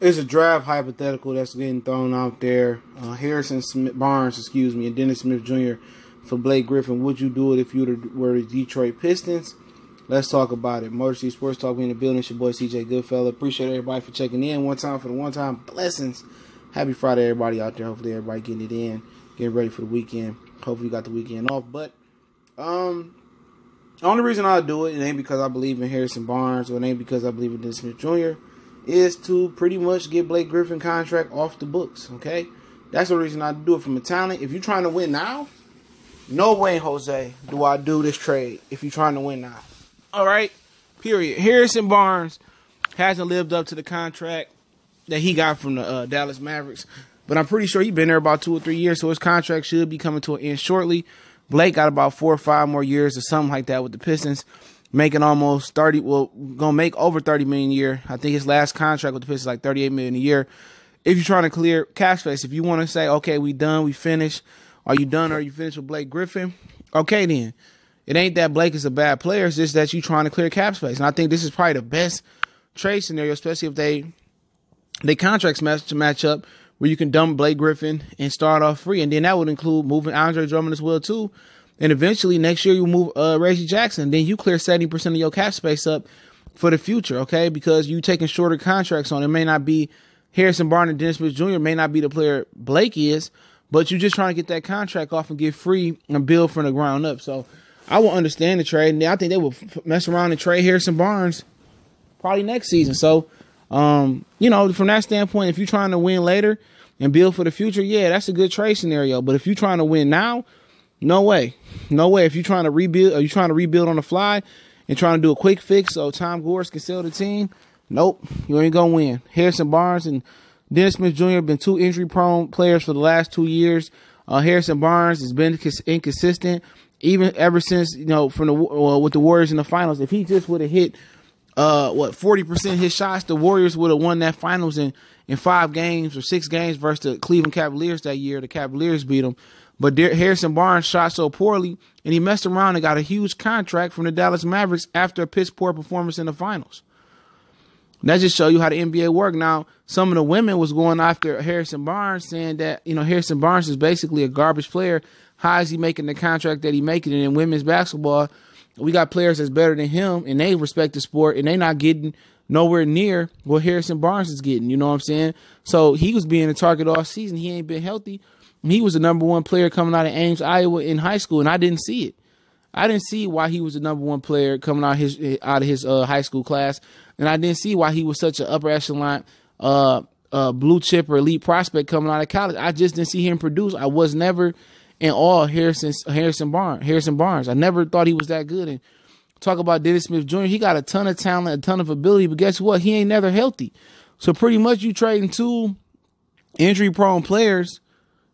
It's a draft hypothetical that's getting thrown out there. Barnes, and Dennis Smith Jr. for Blake Griffin. Would you do it if you were the Detroit Pistons? Let's talk about it. Motor City Sports Talk, we in the building. It's your boy CJ Goodfella. Appreciate everybody for checking in. One time for the one-time blessings. Happy Friday, everybody out there. Hopefully everybody getting it in, getting ready for the weekend. Hopefully you got the weekend off. But the only reason I do it ain't because I believe in Harrison Barnes or it ain't because I believe in Dennis Smith Jr. is to pretty much get Blake Griffin contract off the books, okay? That's the reason I do it from a talent. If you're trying to win now, no way, Jose, do I do this trade if you're trying to win now. All right? Period. Harrison Barnes hasn't lived up to the contract that he got from the Dallas Mavericks, but I'm pretty sure he's been there about 2 or 3 years, so his contract should be coming to an end shortly. Blake got about 4 or 5 more years or something like that with the Pistons. Making almost 30, gonna make over 30 million a year. I think his last contract with the Pistons is like 38 million a year. If you're trying to clear cap space, if you want to say, okay, we done, we finished. Are you done or are you finished with Blake Griffin? Okay, then. It ain't that Blake is a bad player. It's just that you're trying to clear cap space. And I think this is probably the best trade scenario, especially if they contracts match up where you can dump Blake Griffin and start off free. And then that would include moving Andre Drummond as well, too. And eventually, next year, you move Reggie Jackson. Then you clear 70% of your cap space up for the future, okay? Because you taking shorter contracts on. It may not be Harrison Barnes and Dennis Smith Jr. may not be the player Blake is, but you're just trying to get that contract off and get free and build from the ground up. So I will understand the trade. And I think they will mess around and trade Harrison Barnes probably next season. So, from that standpoint, if you're trying to win later and build for the future, yeah, that's a good trade scenario. But if you're trying to win now, no way. No way. If you're trying to rebuild or you're trying to rebuild on the fly and trying to do a quick fix so Tom Gores can sell the team, nope, you ain't going to win. Harrison Barnes and Dennis Smith Jr. have been 2 injury-prone players for the last 2 years. Harrison Barnes has been inconsistent even ever since, from with the Warriors in the finals. If he just would have hit, 40% of his shots, the Warriors would have won that finals in 5 games or 6 games versus the Cleveland Cavaliers that year. The Cavaliers beat them. But Harrison Barnes shot so poorly, and he messed around and got a huge contract from the Dallas Mavericks after a piss-poor performance in the finals. And that just shows you how the NBA works. Now, some of the women was going after Harrison Barnes, saying that, Harrison Barnes is basically a garbage player. How is he making the contract that he making? And in women's basketball, we got players that's better than him, and they respect the sport, and they not getting nowhere near what Harrison Barnes is getting. You know what I'm saying? So he was being a target all season. He ain't been healthy. He was the number 1 player coming out of Ames, Iowa in high school, and I didn't see it. I didn't see why he was the number 1 player coming out of his high school class, and I didn't see why he was such an upper echelon blue chip or elite prospect coming out of college. I just didn't see him produce. I was never in awe of Harrison Barnes. I never thought he was that good. And talk about Dennis Smith Jr., he got a ton of talent, a ton of ability, but guess what? He ain't never healthy. So pretty much you trading 2 injury-prone players,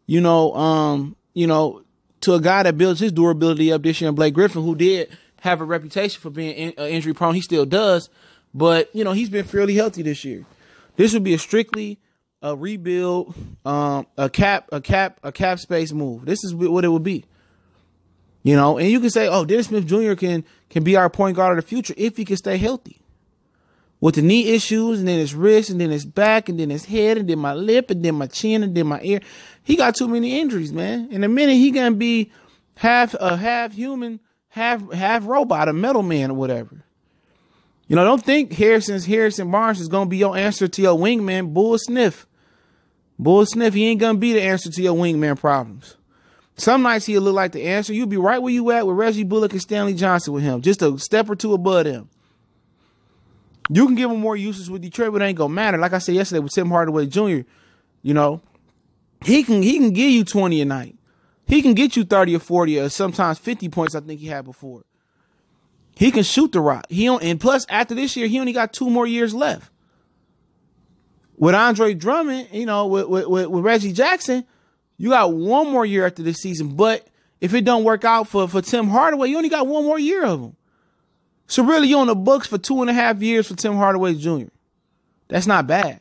to a guy that builds his durability up this year, and Blake Griffin, who did have a reputation for being injury prone. He still does, but he's been fairly healthy this year. This would be a strictly a rebuild, a cap space move. This is what it would be. And you can say, oh, Dennis Smith Jr. can be our point guard of the future if he can stay healthy. With the knee issues, and then his wrist, and then his back, and then his head, and then my lip, and then my chin, and then my ear. He got too many injuries, man. In a minute, he gonna be half human, half robot, a metal man or whatever. Don't think Harrison Barnes is gonna be your answer to your wingman. Bull sniff. He ain't gonna be the answer to your wingman problems. Some nights he'll look like the answer. You'll be right where you at with Reggie Bullock and Stanley Johnson with him, just a step or 2 above him. You can give him more uses with Detroit, but it ain't gonna matter. Like I said yesterday with Tim Hardaway Jr., he can give you 20 a night. He can get you 30 or 40 or sometimes 50 points. I think he had before. He can shoot the rock. And plus after this year, he only got 2 more years left. With Andre Drummond, with Reggie Jackson, you got 1 more year after this season. But if it don't work out for Tim Hardaway, you only got 1 more year of him. So really, you're on the books for 2.5 years for Tim Hardaway Jr. That's not bad.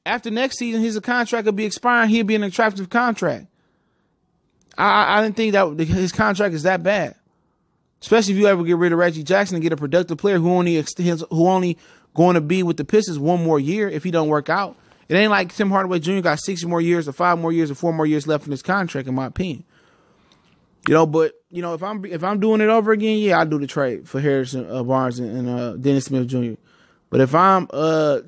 After next season, his contract will be expiring. He'll be an attractive contract. I didn't think that his contract is that bad. Especially if you ever get rid of Reggie Jackson and get a productive player who only going to be with the Pistons one more year if he don't work out. It ain't like Tim Hardaway Jr. got 6 more years or 5 more years or 4 more years left in his contract, in my opinion. You know, but you know, if I'm doing it over again, yeah, I'll do the trade for Harrison Barnes and Dennis Smith Jr. But if I'm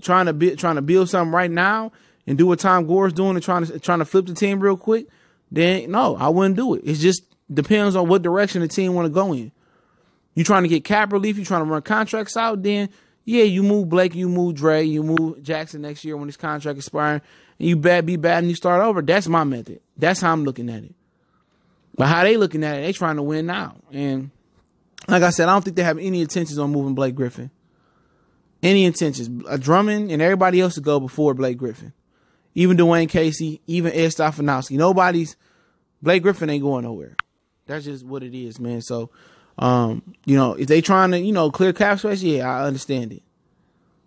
trying to build something right now and do what Tom Gore's doing and trying to flip the team real quick, then no, I wouldn't do it. It just depends on what direction the team want to go in. You trying to get cap relief, you trying to run contracts out, then yeah, you move Blake, you move Dre, you move Jackson next year when his contract expiring, and you be bad and you start over. That's my method. That's how I'm looking at it. But how they looking at it, they trying to win now. And like I said, I don't think they have any intentions on moving Blake Griffin. Any intentions. Drummond and everybody else to go before Blake Griffin. Even Dwayne Casey, even Ed Stefanowski. Blake Griffin ain't going nowhere. That's just what it is, man. So, you know, if they trying to, you know, clear cap space, yeah, I understand it.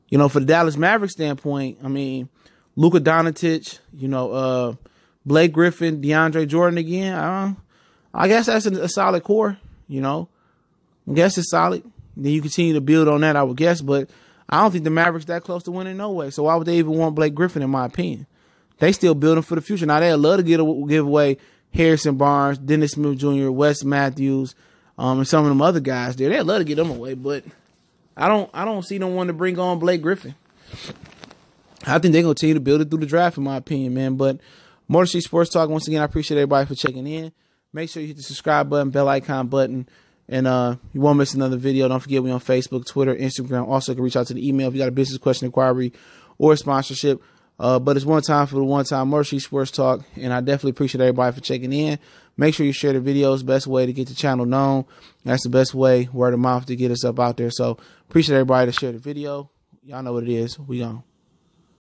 You know, for the Dallas Mavericks standpoint, I mean, Luka Doncic, you know, Blake Griffin, DeAndre Jordan again, I guess that's a solid core, you know. I guess it's solid. Then you continue to build on that, I would guess. But I don't think the Mavericks that close to winning no way. So why would they even want Blake Griffin, in my opinion? They still building for the future. Now, they'd love to give away Harrison Barnes, Dennis Smith Jr., Wes Matthews, and some of them other guys there. They'd love to get them away. But I don't see them wanting to bring on Blake Griffin. I think they're going to continue to build it through the draft, in my opinion, man. But Motor Street Sports Talk, once again, I appreciate everybody for checking in. Make sure you hit the subscribe button, bell icon button, and you won't miss another video. Don't forget, we on Facebook, Twitter, Instagram. Also, you can reach out to the email if you got a business question, inquiry, or sponsorship. But it's one time for the one time Motor Street Sports Talk, and I definitely appreciate everybody for checking in. Make sure you share the videos. Best way to get the channel known. That's the best way, word of mouth, to get us up out there. So appreciate everybody to share the video. Y'all know what it is. We gone.